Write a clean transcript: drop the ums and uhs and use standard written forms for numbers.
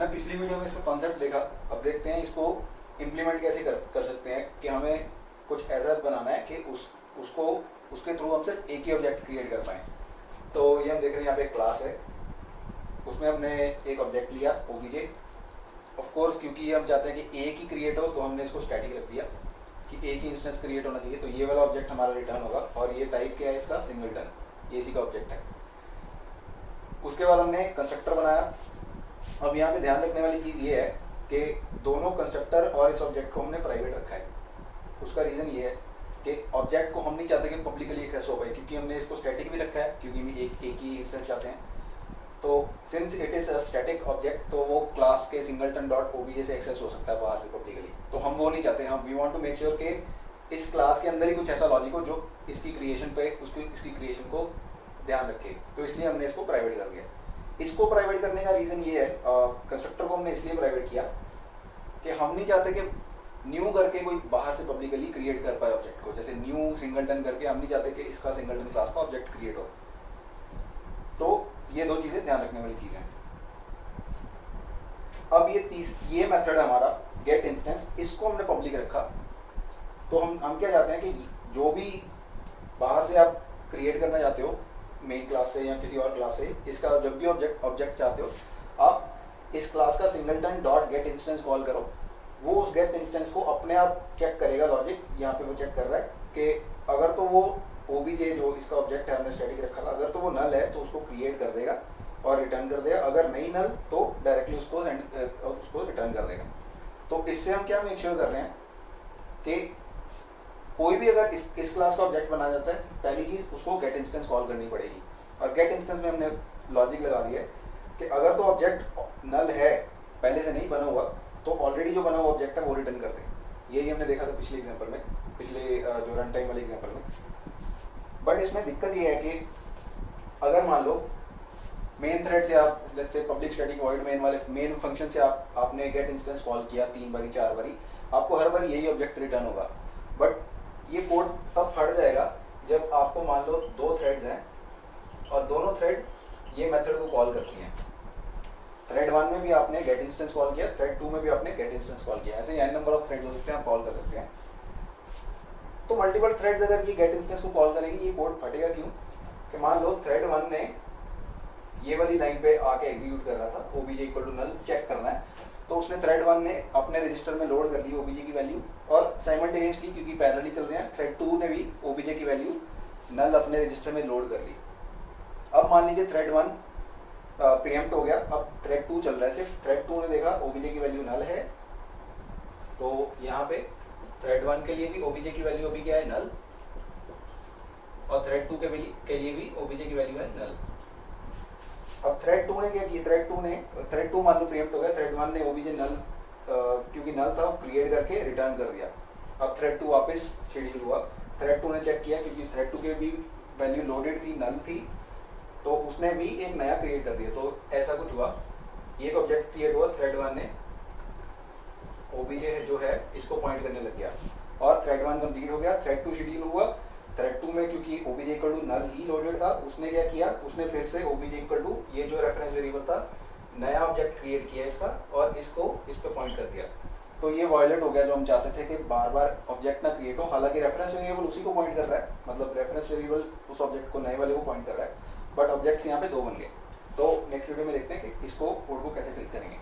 हमने पिछली वीडियो में इसका कॉन्सेप्ट देखा, अब देखते हैं इसको इम्प्लीमेंट कैसे कर सकते हैं कि हमें कुछ ऐसा बनाना है कि उसको उसके थ्रू हम सिर्फ एक ही ऑब्जेक्ट क्रिएट कर पाएँ। तो ये हम देख रहे हैं यहाँ पे एक क्लास है, उसमें हमने एक ऑब्जेक्ट लिया ओबीजे। ऑफ कोर्स क्योंकि हम चाहते हैं कि एक ही क्रिएट हो तो हमने इसको स्टैटिक रख दिया कि एक ही इंस्टेंस क्रिएट होना चाहिए। तो ये वाला ऑब्जेक्ट हमारा रिटर्न होगा और ये टाइप क्या है इसका, सिंगलटन, ये इसी का ऑब्जेक्ट है। उसके बाद हमने कंस्ट्रक्टर बनाया। अब यहाँ पे ध्यान रखने वाली चीज़ ये है कि दोनों कंस्ट्रक्टर और इस ऑब्जेक्ट को हमने प्राइवेट रखा है। उसका रीज़न ये है कि ऑब्जेक्ट को हम नहीं चाहते कि पब्लिकली एक्सेस हो पाए, क्योंकि हमने इसको स्टैटिक भी रखा है, क्योंकि हम एक ही इंस्टेंस चाहते हैं। तो since it is a static object तो वो क्लास के सिंगलटन डॉट ओबीजे से एक्सेस हो सकता है बाहर से पब्लिकली, तो हम वो नहीं चाहते। हम we want to make sure कि इस क्लास के अंदर ही कुछ ऐसा लॉजिक हो जो इसकी क्रिएशन पे इसकी क्रिएशन को ध्यान रखे। तो इसलिए हमने इसको प्राइवेट कर दिया। इसको प्राइवेट करने का रीज़न ये है, कंस्ट्रक्टर को हमने इसलिए प्राइवेट किया कि हम नहीं चाहते कि न्यू करके कोई बाहर से पब्लिकली क्रिएट कर पाए ऑब्जेक्ट को। जैसे न्यू सिंगलटन करके हम नहीं चाहते कि इसका सिंगलटन क्लास का ऑब्जेक्ट क्रिएट हो। तो ये दो चीज़ें ध्यान रखने वाली चीज़ें। अब ये मेथड है हमारा गेट इंस्टेंस, इसको हमने पब्लिक रखा। तो हम क्या चाहते हैं कि जो भी बाहर से आप क्रिएट करना चाहते हो मेन क्लास से या किसी और क्लास से, इसका जब भी ऑब्जेक्ट चाहते हो आप इस क्लास का singleton dot gate instance call करो। वो उस गेट इंस्टेंस को अपने आप चेक करेगा। लॉजिक यहाँ पे वो चेक कर रहा है कि अगर तो वो ओबीजे जो इसका ऑब्जेक्ट है हमने स्टैटिक रखा था, अगर तो वो नल है तो उसको क्रिएट कर देगा और रिटर्न कर देगा। अगर नहीं नल तो डायरेक्टली उसको रिटर्न कर देगा। तो इससे हम क्या मेक श्योर कर रहे हैं कि कोई भी अगर इस क्लास का ऑब्जेक्ट बनाया जाता है, पहली चीज़ उसको गेट इंस्टेंस कॉल करनी पड़ेगी। और गेट इंस्टेंस में हमने लॉजिक लगा दिया है कि अगर तो ऑब्जेक्ट नल है, पहले से नहीं बना हुआ, तो ऑलरेडी जो बना हुआ ऑब्जेक्ट है वो रिटर्न कर दे। यही हमने देखा था पिछले एग्जाम्पल में, पिछले जो रन टाइम वाले एग्जाम्पल में। बट इसमें दिक्कत ये है कि अगर मान लो मेन थ्रेड से आप let's say public static void main वाले मेन फंक्शन से आपने गेट इंस्टेंस कॉल किया 3 बारी 4 बारी, आपको हर बार यही ऑब्जेक्ट रिटर्न होगा। बट ये कोड तब फट जाएगा जब आपको मान लो 2 थ्रेड्स हैं और दोनों थ्रेड ये मेथड को कॉल करती हैं। थ्रेड 1 में भी आपने गेट इंस्टेंस कॉल किया, थ्रेड 2 में भी आपने गेट इंस्टेंस कॉल किया। ऐसे n नंबर ऑफ थ्रेड्स हो सकते हैं, आप कॉल कर सकते हैं। तो मल्टीपल थ्रेड्स अगर ये गेट इंस्टेंस को कॉल करेगी, ये कोड फटेगा क्यों कि मान लो थ्रेड 1 ने ये वाली लाइन पे आके एग्जीक्यूट कर रहा था OBJ equal to null check करना है, तो उसने थ्रेड 1 ने अपने रजिस्टर में लोड कर ली ओबीजे की वैल्यू, और साइमल्टेनियसली क्योंकि पैरेलली चल रहे हैं थ्रेड 2 ने भी ओबीजे की वैल्यू नल अपने रजिस्टर में लोड कर ली। अब मान लीजिए थ्रेड 1 प्रीएम्प्ट हो गया, अब थ्रेड 2 चल रहा है। सिर्फ थ्रेड 2 ने देखा ओबीजे की वैल्यू नल है, तो यहाँ पे थ्रेड 1 के लिए भी ओबीजे की वैल्यू अभी क्या है, नल, और थ्रेड 2 के लिए भी ओबीजे की वैल्यू है नल। अब थ्रेड 2 ने क्या किया, थ्रेड 2 मान लो प्रीएम्प्ट हो गया, थ्रेड 1 ने ओबीजे नल क्योंकि नल था क्रिएट करके रिटर्न कर दिया। अब थ्रेड 2 वापस शेड्यूल हुआ, थ्रेड 2 ने चेक किया क्योंकि थ्रेड 2 के भी वैल्यू लोडेड थी, नल थी, तो उसने भी एक नया क्रिएट कर दिया। तो ऐसा कुछ हुआ, ये एक ऑब्जेक्ट क्रिएट हुआ, थ्रेड 1 ने ओबीजे जो है इसको पॉइंट करने लग गया और थ्रेड 1 कंप्लीट हो गया। थ्रेड 2 शेड्यूल हुआ, थ्रेड 2 में क्योंकि ओबीजे इक्वल टू नल ही लोडेड था, उसने क्या किया, उसने फिर से ओबीजे इक्वल टू ये जो रेफरेंस वेरिएबल था नया ऑब्जेक्ट क्रिएट किया इसका और इसको इस पे पॉइंट कर दिया। तो ये वायलेट हो गया जो हम चाहते थे कि बार बार ऑब्जेक्ट ना क्रिएट हो। हालांकि रेफरेंस वेरिएबल उसी को पॉइंट कर रहा है, मतलब रेफरेंस वेरिएबल उस ऑब्जेक्ट को नए वाले को पॉइंट कर रहा है, बट ऑब्जेक्ट्स यहाँ पे 2 बन गए। तो नेक्स्ट वीडियो में देखते हैं कि इसको कोड को कैसे फिक्स करेंगे।